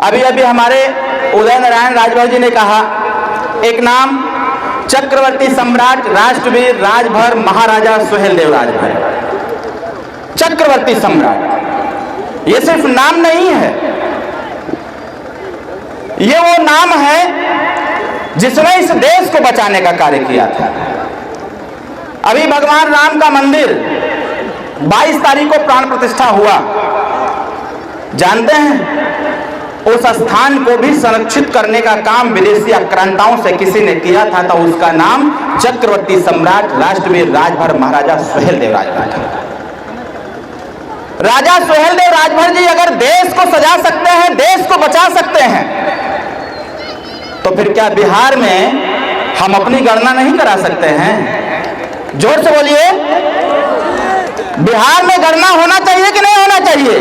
अभी अभी हमारे उदय नारायण राजभर जी ने कहा, एक नाम चक्रवर्ती सम्राट राष्ट्रवीर राजभर महाराजा सुहेलदेव राजभर। चक्रवर्ती सम्राट ये सिर्फ नाम नहीं है, ये वो नाम है जिसने इस देश को बचाने का कार्य किया था। अभी भगवान राम का मंदिर 22 तारीख को प्राण प्रतिष्ठा हुआ। जानते हैं उस स्थान को भी संरक्षित करने का काम विदेशी आक्रांताओं से किसी ने किया था, तो उसका नाम चक्रवर्ती सम्राट राष्ट्रवीर राजभर महाराजा सुहेलदेव राजभर। राजा सुहेलदेव राजभर जी अगर देश को सजा सकते हैं, देश को बचा सकते हैं, तो फिर क्या बिहार में हम अपनी गणना नहीं करा सकते हैं? जोर से बोलिए, बिहार में गणना होना चाहिए कि नहीं होना चाहिए?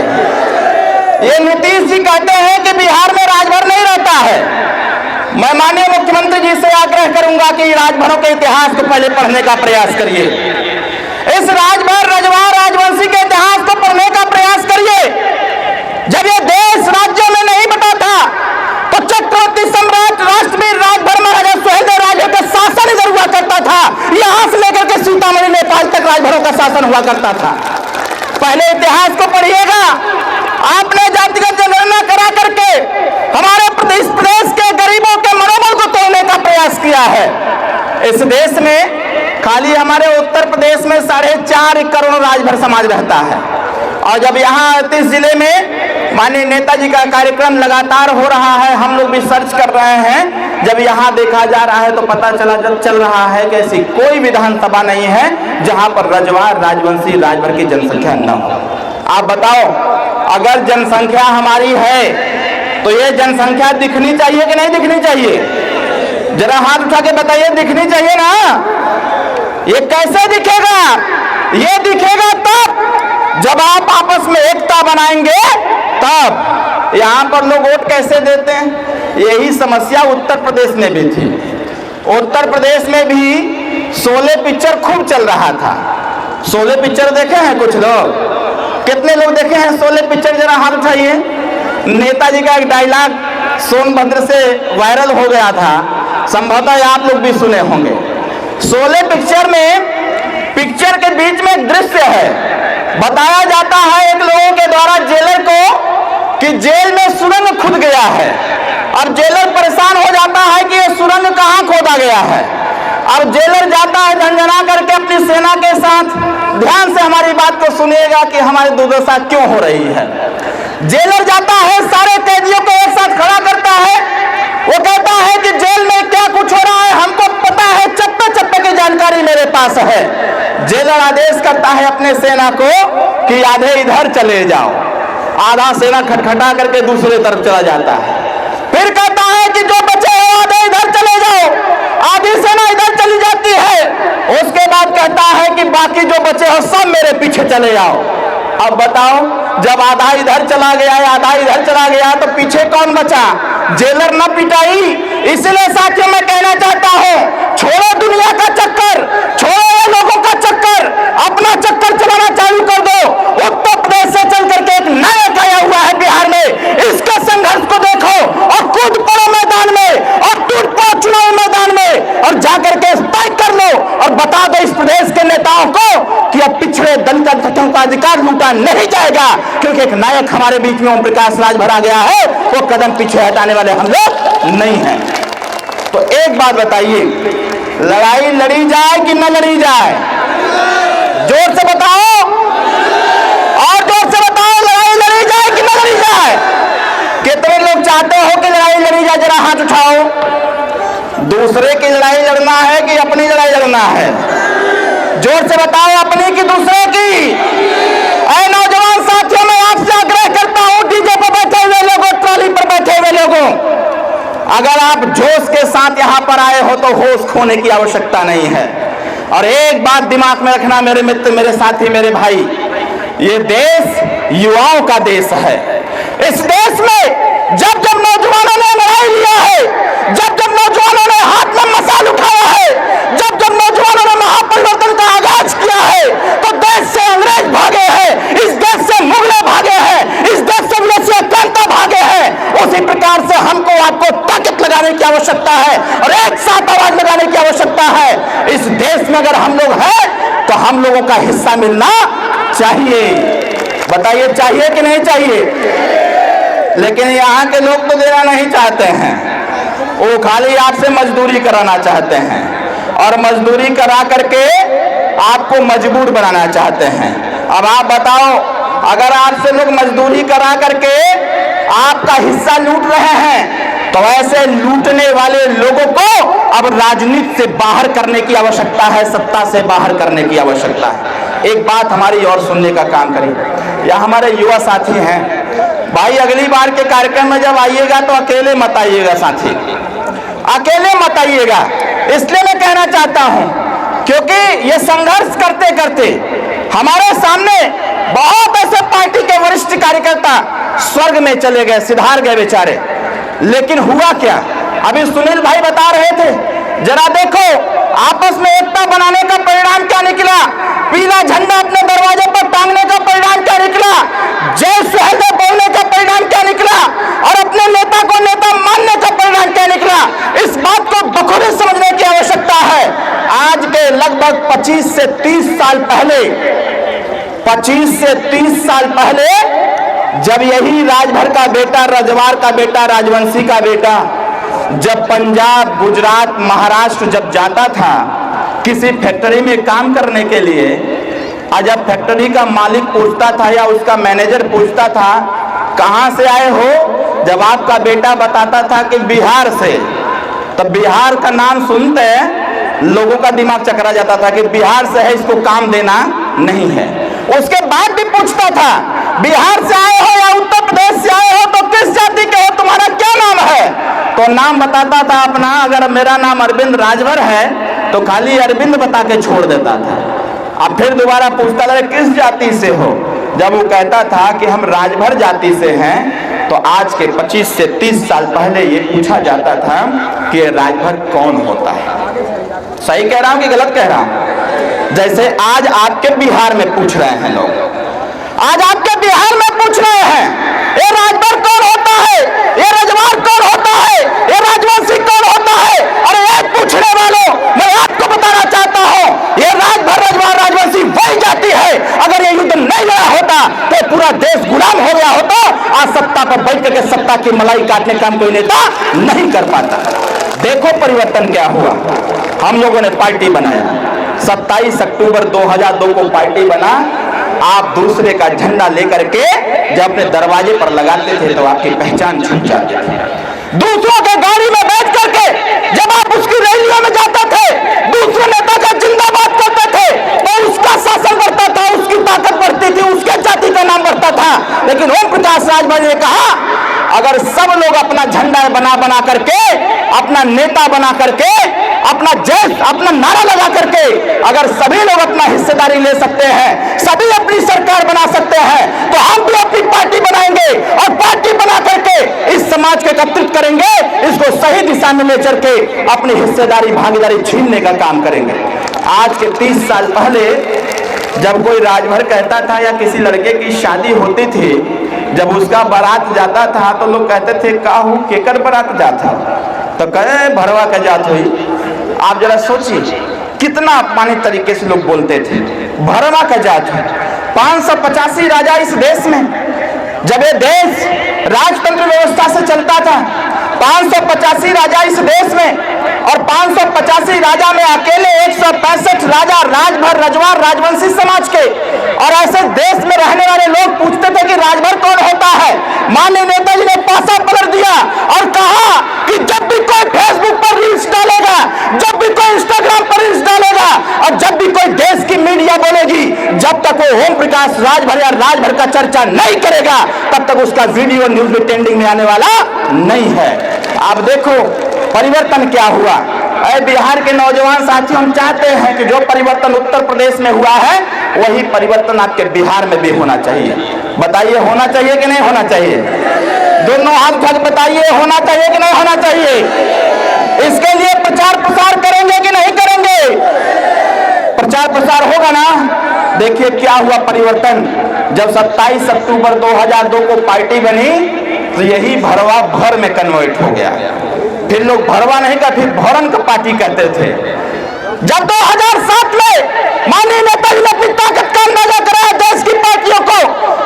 ये नीतीश जी कहते हैं कि बिहार में राजभर नहीं रहता है। मैं माननीय मुख्यमंत्री जी से आग्रह करूंगा कि राजभरों के इतिहास को पहले पढ़ने का प्रयास करिए। इस राजभर रजवाड़ राजवंशी के इतिहास को पढ़ने का प्रयास करिए। जब ये देश राज्यों में नहीं बटा था तो चक्रवर्ती सम्राट राष्ट्रवीर राजभर महाराजा सुहेलदेव राजभर का शासन इधर हुआ करता था। यहां से लेकर के सीतामढ़ी नेपाल तक राजभरों का शासन हुआ करता था। पहले इतिहास को पढ़िएगा। आपने जातिगत जनगणना करा करके हमारे प्रदेश के गरीबों के मनोबल को तोड़ने का प्रयास किया है। इस देश में खाली हमारे उत्तर प्रदेश में 4.5 करोड़ राजभर समाज रहता है, और जब यहाँ 38 जिले में माननीय नेताजी का कार्यक्रम लगातार हो रहा है, हम लोग भी सर्च कर रहे हैं, जब यहाँ देखा जा रहा है तो पता चल रहा है कि ऐसी कोई विधानसभा नहीं है जहाँ पर रजवाड़ राजवंशी राजभर की जनसंख्या न हो। आप बताओ, अगर जनसंख्या हमारी है तो ये जनसंख्या दिखनी चाहिए कि नहीं दिखनी चाहिए? जरा हाथ उठा के बताइए, दिखनी चाहिए ना? ये कैसे दिखेगा? ये दिखेगा तब जब आप आपस में एकता बनाएंगे, तब। यहाँ पर लोग वोट कैसे देते हैं? यही समस्या उत्तर प्रदेश में भी थी। उत्तर प्रदेश में भी शोले पिक्चर खूब चल रहा था। शोले पिक्चर देखे हैं कुछ लोग? कितने लोग देखे हैं शोले पिक्चर? जरा हाथ उठाइए। नेताजी का एक डायलॉग सोनभद्र से वायरल हो गया था, संभवतः आप लोग भी सुने होंगे। शोले पिक्चर में पिक्चर के बीच में एक दृश्य है, बताया जाता है एक लोगों के द्वारा जेलर को कि जेल में सुरंग खुद गया है, और जेलर परेशान हो जाता है कि ये सुरंग कहाँ खोदा गया है। और जेलर जाता है झंझना करके अपनी सेना के साथ। ध्यान से हमारी बात को सुनिएगा कि हमारी दुर्दशा क्यों हो रही है। जेलर जाता है, सारे कैदियों को एक साथ खड़ा करता है। वो कहता है कि जेल में क्या कुछ हो रहा है हमको पता है, चप्पे चप्पे की जानकारी मेरे पास है। जेलर आदेश करता है अपने सेना को कि आधे इधर चले जाओ। आधा सेना खटखटा करके दूसरे तरफ चला जाता है। फिर कहता है कि जो बचे हो आधे इधर चले जाओ। आधी सेना इधर चली जाती है। उसके बाद कहता है कि बाकी जो बचे हो सब मेरे पीछे चले जाओ। अब बताओ, जब आधा इधर चला गया या आधा इधर चला गया तो पीछे कौन बचा? जेलर न पिटाई। इसलिए साथियों मैं कहना चाहता हूं, छोड़ो दुनिया का चक्कर, छोड़ो ये लोगों का चक्कर, अपना चक्कर चलाना चालू कर दो। उत्तर प्रदेश से चल करके एक नायक आया हुआ है बिहार में, इसके संघर्ष को देखो और कूद पड़ो मैदान में और टूट पड़ो चुनाव मैदान में, और जाकर के तय कर लो और बता दो इस प्रदेश के नेताओं को कि अब पिछड़े दलित तत्वों का अधिकार लूटा नहीं जाएगा, क्योंकि एक नायक हमारे बीच में ओम प्रकाश राजभर आ गया है। वो कदम पीछे हटाने वाले हम लोग नहीं हैं। तो एक बात बताइए, लड़ाई लड़ी जाए कि न लड़ी जाए? जोर से बताओ, और जोर से बताओ, लड़ाई लड़ी जाए कि न लड़ी जाए? कितने लोग चाहते हो कि लड़ाई लड़ी जाए? जरा हाथ उठाओ। दूसरे की लड़ाई लड़ना है कि अपनी लड़ाई लड़ना है? जोर से बताओ, अपनी की दूसरे की? ऐ नौजवान साथियों, मैं आपसे आग्रह करता हूं, डीजे पर बैठे हुए लोगों, ट्रॉली पर बैठे हुए लोगों, अगर आप जोश के साथ यहां पर आए हो तो होश खोने की आवश्यकता नहीं है। और एक बात दिमाग में रखना मेरे मित्र, मेरे साथी, मेरे भाई, ये देश युवाओं का देश है। इस देश में जब जब नौजवानों ने लड़ाई लिया है, जब जब नौजवानों ने हाथ में मसाल उठाया है, जब जब नौजवानों ने महापरिवर्तन का आगाज किया है, तो देश से अंग्रेज भागे हैं, इस देश से मुगल भागे हैं, इस देश से विदेशी भागे हैं। उसी लगाने की आवश्यकता है और एक साथ आवाज लगाने की आवश्यकता है। इस देश में अगर हम लोग हैं तो हम लोगों का हिस्सा मिलना चाहिए। बताइए चाहिए कि नहीं चाहिए? लेकिन यहाँ के लोग तो देना नहीं चाहते हैं, वो खाली आपसे मजदूरी कराना चाहते हैं और मजदूरी करा करके आपको मजबूर बनाना चाहते हैं। अब आप बताओ, अगर आपसे लोग मजदूरी करा करके आपका हिस्सा लूट रहे हैं तो ऐसे लूटने वाले लोगों को अब राजनीति से बाहर करने की आवश्यकता है, सत्ता से बाहर करने की आवश्यकता है। एक बात हमारी और सुनने का काम करिए। या हमारे युवा साथी हैं, भाई अगली बार के कार्यक्रम में जब आइएगा तो अकेले मत आइएगा साथी, अकेले मत आइएगा। इसलिए मैं कहना चाहता हूं क्योंकि ये संघर्ष करते करते हमारे सामने बहुत ऐसे पार्टी के वरिष्ठ कार्यकर्ता स्वर्ग में चले गए, सिधार गए बेचारे। लेकिन हुआ क्या? अभी सुनील भाई बता रहे थे, जरा देखो आपस में एकता बनाने का परिणाम क्या निकला, पीला झंडा अपने दरवाजे पर टांगने का परिणाम क्या निकला, जय सुहेलदेव बोलने का परिणाम क्या निकला और अपने नेता को नेता मानने का परिणाम क्या निकला। इस बात को बखूबी समझने की आवश्यकता है। आज के लगभग 25 से 30 साल पहले, 25 से 30 साल पहले जब यही राजभर का बेटा, रजवार का बेटा, राजवंशी का बेटा जब पंजाब, गुजरात, महाराष्ट्र जब जाता था किसी फैक्ट्री में काम करने के लिए, और जब फैक्ट्री का मालिक पूछता था या उसका मैनेजर पूछता था कहां से आए हो, जब आपका बेटा बताता था कि बिहार से, तब बिहार का नाम सुनते लोगों का दिमाग चकरा जाता था कि बिहार से है, इसको काम देना नहीं है। उसके बाद भी पूछता था बिहार से आए हो या उत्तर प्रदेश से आए हो तो किस जाति के हो, तुम्हारा क्या नाम है? तो नाम बताता था अपना, अगर मेरा नाम अरविंद राजभर है तो खाली अरविंद बता के छोड़ देता था। अब फिर दोबारा पूछता था किस जाति से हो, जब वो कहता था कि हम राजभर जाति से हैं तो आज के 25 से 30 साल पहले ये पूछा जाता था कि राजभर कौन होता है। सही कह रहा हूं कि गलत कह रहा हूं? जैसे आज आपके बिहार में पूछ रहे हैं लोग, आज आपके बिहार में पूछ रहे हैं ये राजभर कौन होता है, ये रजवार कौन होता है, ये राजवंशी कौन होता है। अरे एक पूछने वालों, मैं आपको बताना चाहता हूं ये राजभर, रजवार, राजवंशी वही जाति है। अगर ये युद्ध नहीं लड़ा होता तो पूरा देश गुलाम हो गया होता। आज सत्ता पर बैठ करके सत्ता की मलाई काटने का कोई नेता नहीं कर पाता। देखो परिवर्तन क्या हुआ। हम लोगों ने पार्टी बनाया, 27 अक्टूबर 2002 को पार्टी बना। आप दूसरे का झंडा लेकर के जब अपने दरवाजे पर लगाते थे तो आपकी पहचान छूट जाती थी। दूसरों के गाड़ी में बैठ करके जब आप उसकी रैलियों में जाते थे, दूसरे नेता का जिंदाबाद करते थे तो उसका शासन बढ़ता था, उसकी ताकत बढ़ती थी, उसके जाति का नाम बढ़ता था। लेकिन ओम प्रकाश राजभर ने कहा अगर सब लोग अपना झंडा बना करके, अपना नेता बना करके, अपना जय, अपना नारा लगा करके अगर सभी लोग अपना हिस्सेदारी ले सकते हैं, सभी अपनी सरकार बना सकते हैं, तो हम भी अपनी पार्टी बनाएंगे और पार्टी बना करके इस समाज को एकत्रित करेंगे, इसको सही दिशा में ले चल के अपनी हिस्सेदारी, भागीदारी छीनने का काम करेंगे। आज के 30 साल पहले जब कोई राजभर कहता था या किसी लड़के की शादी होती थी, जब उसका बारात जाता था तो लोग कहते थे काहू केकर बारात जाता, तो कहे भरवा का जात हुई। आप जरा सोचिए कितना अपमानित तरीके से लोग बोलते थे, भरवा का जात है। 585 राजा इस देश में, जब ये देश राजतंत्र व्यवस्था से चलता था, 585 राजा इस देश में, और 585 राजा में अकेले 165 राजा राजभर, रजवार, राजवंशी समाज के। और ऐसे देश में रहने वाले लोग पूछते थे कि राजभर कौन होता है। माननीय नेताजी ने पासा पलट दिया और कहा कि जब भी कोई फेसबुक पर रील्स डालेगा, जब भी कोई इंस्टाग्राम पर रील्स डालेगा और जब भी कोई देश की मीडिया बोलेगी, जब तक वो ओम प्रकाश राजभर या राजभर का चर्चा नहीं करेगा तब तक उसका वीडियो न्यूज में ट्रेंडिंग में आने वाला नहीं है। आप देखो परिवर्तन क्या हुआ। अरे बिहार के नौजवान साथी, हम चाहते हैं कि जो परिवर्तन उत्तर प्रदेश में हुआ है वही परिवर्तन आपके बिहार में भी होना चाहिए। बताइए होना चाहिए कि नहीं होना चाहिए? दोनों हाथ उठा के बताइए होना चाहिए कि नहीं होना चाहिए? इसके लिए प्रचार प्रसार करेंगे कि नहीं करेंगे? प्रचार प्रसार होगा ना। देखिए क्या हुआ परिवर्तन। जब 27 अक्टूबर 2002 को पार्टी बनी तो यही भरवा भर में कन्वर्ट हो गया। फिर लोग भरवा नहीं का, फिर भौरन का पार्टी कहते थे। जब 2007 में माननीय नेताजी ने अपनी ताकत का अंदाजा कराया देश की पार्टियों को,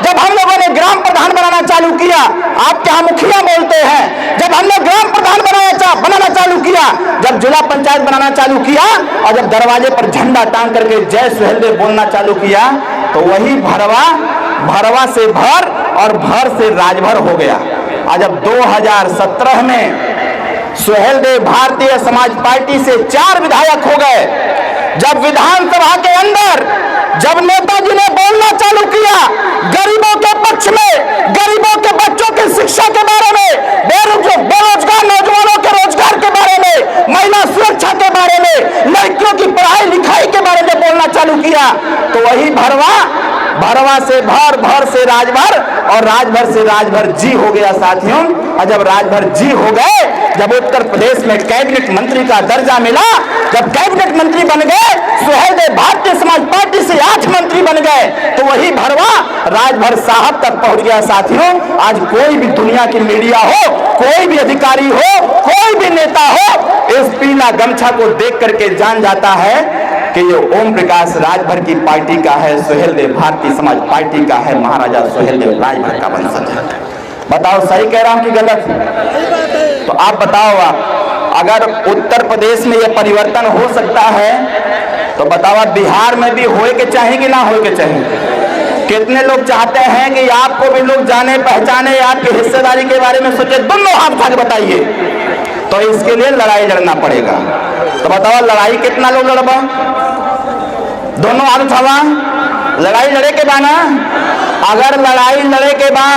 जब हम लोगों ने ग्राम प्रधान बनाना चालू किया, आपके यहाँ मुखिया बोलते हैं, जब हमने ग्राम प्रधान बनाना चालू किया, जब जिला पंचायत बनाना चालू किया, और जब दरवाजे पर झंडा टांग करके जय सुहेलदेव बोलना चालू किया, तो वही भरवा से भर और भर से राजभर हो गया। और जब 2017 में सुहेलदेव भारतीय समाज पार्टी से 4 विधायक हो गए, जब विधानसभा के अंदर जब नेताजी ने बोलना चालू किया गरीबों के पक्ष में, गरीबों के बच्चों की शिक्षा के बारे में, बेरोजगार नौजवानों के रोजगार के बारे में, महिला सुरक्षा के बारे में, लड़कियों की पढ़ाई लिखाई के बारे में बोलना चालू किया, तो वही भरवा से भर से राजभर और राजभर से राजभर जी हो गया साथियों। और जब राजभर जी हो गए, जब उत्तर प्रदेश में कैबिनेट मंत्री का दर्जा मिला, जब कैबिनेट मंत्री बन गए, सुहेलदेव भारतीय समाज पार्टी से 8 मंत्री बन गए, तो वही भरवा राजभर साहब तक पहुंच गया साथियों। आज कोई भी दुनिया की मीडिया हो, कोई भी अधिकारी हो, कोई भी नेता हो, इस पीला गमछा को देख करके जान जाता है कि ये ओम प्रकाश राजभर की पार्टी का है, सुहेलदेव भारतीय समाज पार्टी का है, महाराजा सुहेलदेव राजभर का वंशज है। बताओ सही कह रहा हूं कि गलत? तो आप बताओ, अगर उत्तर प्रदेश में ये परिवर्तन हो सकता है, तो बताओ आप बिहार में भी होए के चाहिए कि ना होए के चाहिए? कितने लोग चाहते हैं कि आपको भी लोग जाने पहचाने, आपकी हिस्सेदारी के बारे में सोचे? दोनों हाथ उठा के बताइए। तो इसके लिए लड़ाई लड़ना पड़ेगा। तो बताओ लड़ाई कितना लोग लड़बा? दोनों हाथ उठावा। लड़ाई लड़े के बा ना? अगर लड़ाई लड़े के बा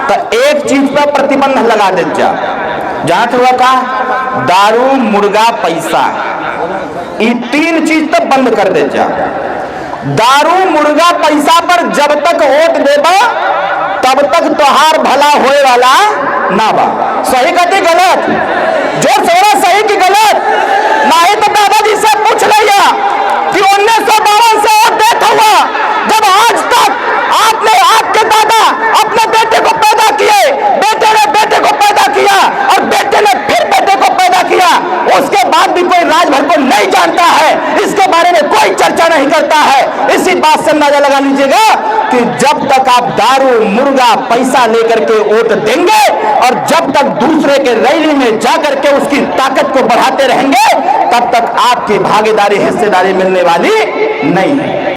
तो एक चीज पर प्रतिबंध लगा दे जा, जहां हुआ का दारू, मुर्गा, पैसा, ये 3 चीज तो बंद कर दे जा। दारू, मुर्गा, पैसा पर जब तक वोट देबा तब तक तोहार भला होए वाला ना बा। सही कहती गलत? जोर से बोला, सही की गलत? नहीं तो दादाजी से पूछ लिया कि 1952 से वोट देता हुआ, जब आज तक आपने, आपके दादा अपने बेटे को पैदा किए, बेटे ने बेटे को पैदा किया और बेटे ने फिर बेटे को पैदा किया, उसके बाद भी कोई राजभर को नहीं जानता है, इसके बारे में कोई चर्चा नहीं करता है। इसी बात से अंदाजा लगा लीजिएगा कि जब तक आप दारू, मुर्गा, पैसा लेकर के वोट देंगे और जब तक दूसरे के रैली में जाकर के उसकी ताकत को बढ़ाते रहेंगे, तब तक आपकी भागीदारी, हिस्सेदारी मिलने वाली नहीं है।